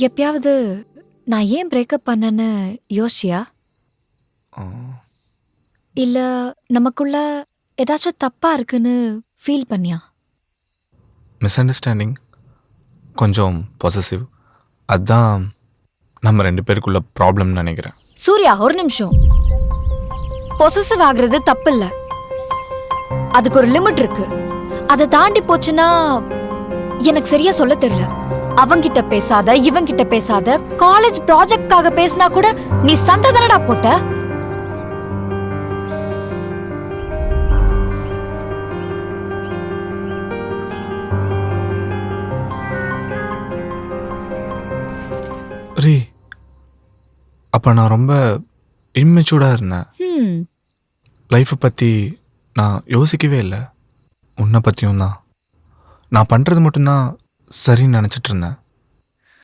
எப்பயாவது நான் ஏன் பிரேக்கப் பண்ணேன்னு யோசிச்சியா? இல்ல நமக்குள்ள ஏதாச்சும் தப்பா இருக்குன்னு ஃபீல் பண்ணியா? மிஸ் அண்டர்ஸ்டாண்டிங், கொஞ்சம் பொசசிவ், அதுதான் நம்ம 2 பேருக்குள்ள ப்ராப்ளம்னு நினைக்கிறேன். சூர்யா, ஒரு நிமிஷம். பொசசிவ் ஆகுறது தப்பு இல்ல. அதுக்கு ஒரு லிமிட் இருக்கு. அதை தாண்டி போச்சுன்னா எனக்கு சரியா சொல்ல தெரியல. அவங்கிட்ட பேசாத, இவங்கிட்ட பேசாத, காலேஜ் ப்ராஜெக்ட்காக பேசினா கூட நீ சண்டை தானடா போட்ட. ரீ, அப்போ நான் ரொம்ப இம்மெச்சூர்டாக இருந்தேன். லைஃப்பை பற்றி நான் யோசிக்கவே இல்லை. உன்னை பற்றியும் தான். நான் பண்ணுறது மட்டும்தான் சரின்னு நினச்சிட்டு இருந்தேன்.